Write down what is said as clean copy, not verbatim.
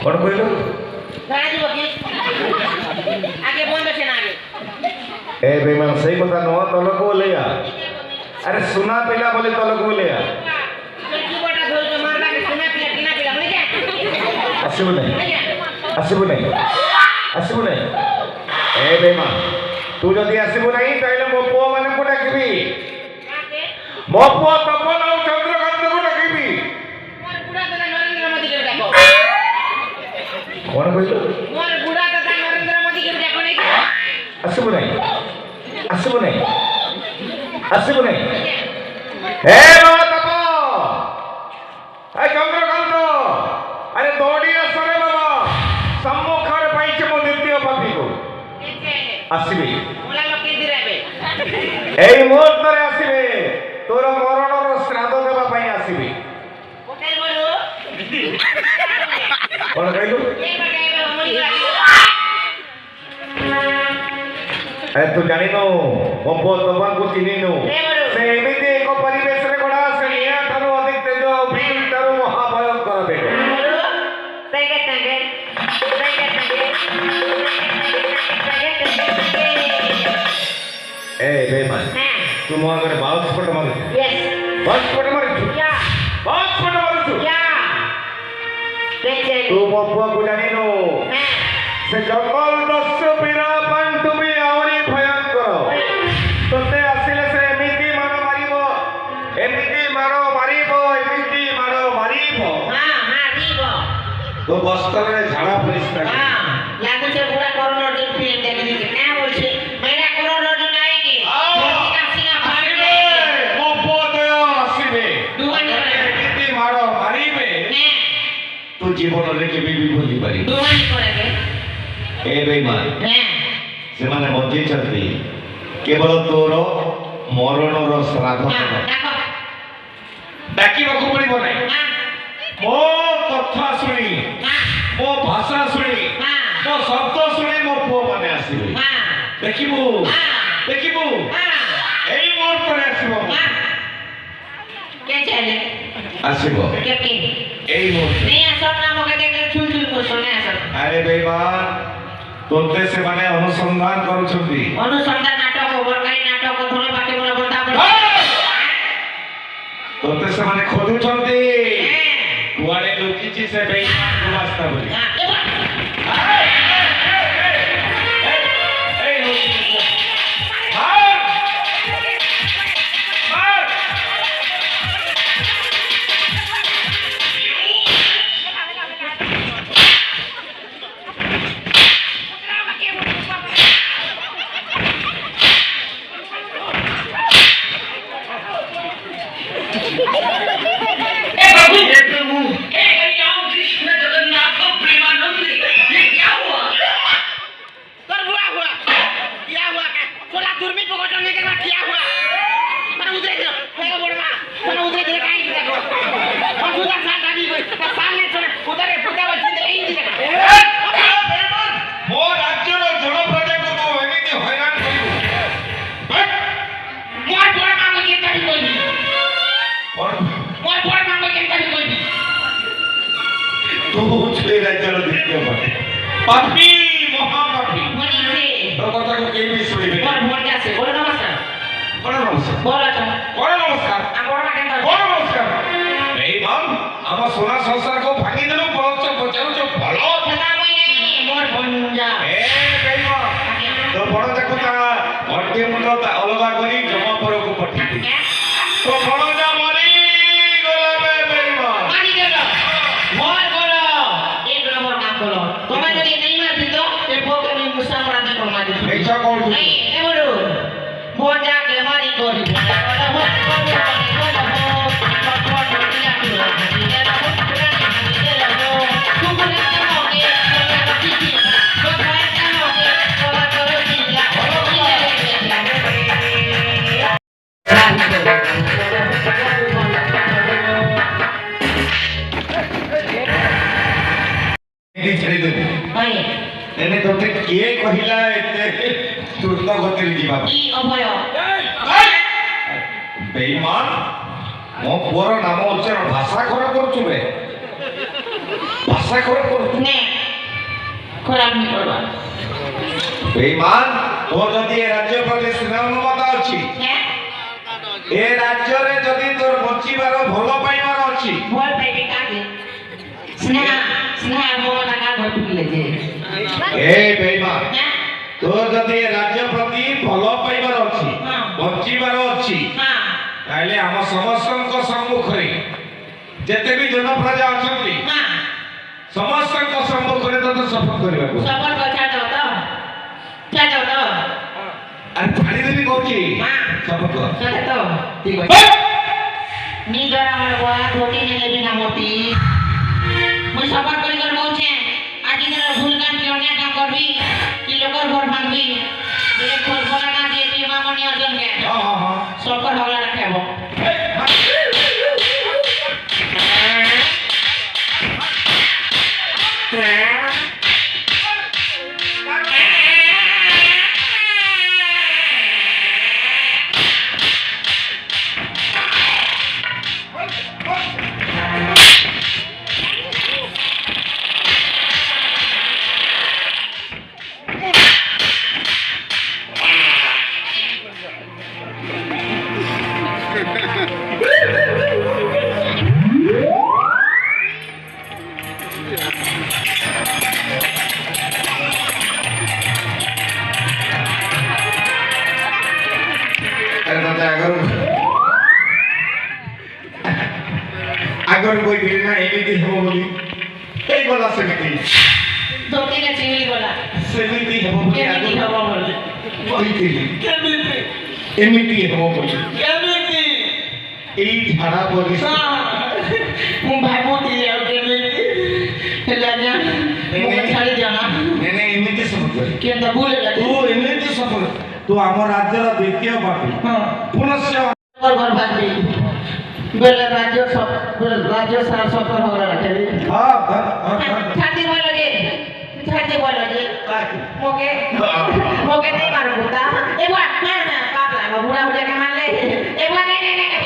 कौन कहलो आगे बंद छे ना आगे ए बेईमान सही কথা ন তলক বলেয়া अरे सुना पिला बोले तलक বলেয়া की बड़ा धोल के मारदा के सुना पिला टीना पिला बोले क्या আসিব নাই আসিব নাই আসিব নাই ए बेईमान तू যদি আসিব নাই তাইলে মো পুଅ মানে কোটা কিবি মো পুଅ তপন আর চন্দ্রকান্ত কোটা কিবি मोर बुढ़ा दादा नरेंद्र मोदी के देखो কোন কইলো मोर बुढ़ा दादा नरेंद्र मोदी के देखो नहीं আসিব নাই আসিব নাই আসিব নাই হে বাবা তপ এ চন্দ্রকান্ত আরে দৌড়ি আসরে বাবা সম্মুখরে পাইছে মো দ্বিতীয় পাপিকো আসিবে मोला लोग के दिराबे এই মুহূর্তে আসিবে তোর মরণর শ্রাদ্ধ দেবা পাই আসিবে होटल बोलो কোন কইলো एक बार गायब मोदी ए तू जानी नो मो पुଅ ତପନ को ଚିନି नो से एमिति एक परिवेश रे गडा से निया थारो अधिक तेज बिल तारो महाभयंकर बेटो सही कहते हैं ए बेईमान तू मो अगर बाउस पट मारू यस बाउस पट मारू या बाउस पट मारू या तू मो पुआ को जानी नो से जंगल दस पीरा पान तुमी आवरी भयंकर तोते आसिले से एमिति मारो मारिबो एमिति मारो मारिबो एमिति मारो मारिबो हां मारिबो तो बस्तर रे झाड़ा परिस्कार हां लागू से पूरा कोरोना दिन फिल्म देखने के क्या बोलछे मेरा कोरोना दिन आएगी मोदी का सीना फाड़ दे मो पुआ दया आसिबे दुआनी करे एमिति मारो मारिबे ने तू जीवन रे के भी भूली पारी दुआनी करे ए बेईमान ने से माने बंची चलती केवल तोर मरणर श्राद्ध देखो डाकिबाकू पड़िबो नै हां मो कथा सुनी मो भाषा सुनी मो शब्द सुनी मो पुआ माने आसीबे हां देखिबू देखिबू एई मुहूर्त रे आसीबो क्या चले आसीबो क्या के एई मुहूर्त नहीं आसो ना मगे देख छुल छुल को सुने आसो अरे बेईमान तोते से माने अनुसंधान करूछंती अनुसंधान नाटक बरकारी नाटक धोने बाकी बोला बंदा पड़ तोते से माने खोदुछंती कुआडे लुचिची से बेईमान गुमास्ता बोली पापी महापापी तो कथा को केई भी सुनिबे बोलो नमस्कार कोन नमस्कार बोलो तो कोन नमस्कार बोलो केन कोन नमस्कार बेईमान हम सोना संसार को भागी देलु परोच बचाउ जो भलो पता मैं नहीं मोर बंजा ए बेईमान तो बड़ देखता घंटे मुंड अलगा करी जमा पर को पठी तो बड़जा मरी गला बे बेईमान मारी देलो मोर बोलो एक नंबर काम करो तुम्हें यदि नहीं मारती तो ये पोके में मुसा मार दे को मार दे ऐसा कौन नहीं ए बोलो मोजा के मारी कोरी छेड़ी दे एने तोते किए कहिला एते तुरत गति जीवा ई अभय बेईमान मो पुअर नाम उच्चारण भाषा खराब करूछु बे ভাষা করে করো নে খরাপ নি করবা বেঈমান তোর যদি এ রাজ্য প্রতি স্নেহ মমতা ଅଛି হ্যাঁ এ রাজ্যরে যদি তোর বଞ୍চিবার ভাল পাইবার ଅଛି ভয় পাইবে কাকে স্নেহ স্নেহ মমতা কার ঘর ঢুকলে যে এ বেঈমান হ্যাঁ তোর যদি এ রাজ্য প্রতি ভাল পাইবার ଅଛି হ্যাঁ। বଞ୍চিবার ଅଛି হ্যাঁ তাহলে ଆମ ସମସ୍ତଙ୍କ ସମ୍ମୁଖରେ ଯେତେ ବି ଜନ ପ୍ରଜା ଅଛନ୍ତି হ্যাঁ ସମସ୍ତଙ୍କ ସମ୍ମୁଖରେ ତତେ ଶପଥ କରିବାକୁ সফল কথা দাও তো চাও তো ଆରେ ଛାଡ଼ିଦେବି କହୁଛି হ্যাঁ ଶପଥ କର চলে তো ঠিক আছে নিজর আমার বয়া ধোতি নেবি না মতি মুই সফল করি কর কହୁছে আজি দিন ভুল কাম কি অনেক কাম করবি কি লোকর ঘর ভাঙবি যে খোল বলা না দিয়ে তুই মামনি অর্জন কে ହଁ ହଁ ହଁ সফল হলা রাখব ଆରେ ତତେ ଆଗରୁ କହିଥିଲି ନା ଏମିତି ହେବ ବୋଲି ହେଇଗଲା ସେମିତି ধোতি কে চিনি বলা ସେମିତି ହେବ ବୋଲି কেমিতি ଆଗରୁ হব বলে କହିଥିଲି কেমিতি ଏମିତି ହେବ ବୋଲି কেমিতি ଏଇ ଝାଡ଼ା ବୋଲି ମୁଁ ଭାବୁଥିଲି ଆଉ କେମିତି ହେଲା ନା ମୁଁ ଛାଡ଼ି ଦିଅ ନା ନାଇଁ ଏମିତି ଶପଥ କର କେନ୍ତା ଭୁଲ ହେଲା ତୁ ଏମିତି ଶପଥ ତୁ ଆମ ରାଜ୍ୟର ଦ୍ୱିତୀୟ ପାପୀ ହଁ ପୁନଶ୍ଚ ঘর ঘর ভাববি বেলে রাজ্য সারা সফল হওয়া রাখবি ହଁ ଧର ଧର ଧର ছাড়তে বলো যে ছাড়তে বলো যে মোকে মোকে নেই মারো বুতা এবার না না পাপ লাগা বুড়া বুড়া কে মারলে এবার নে নে নে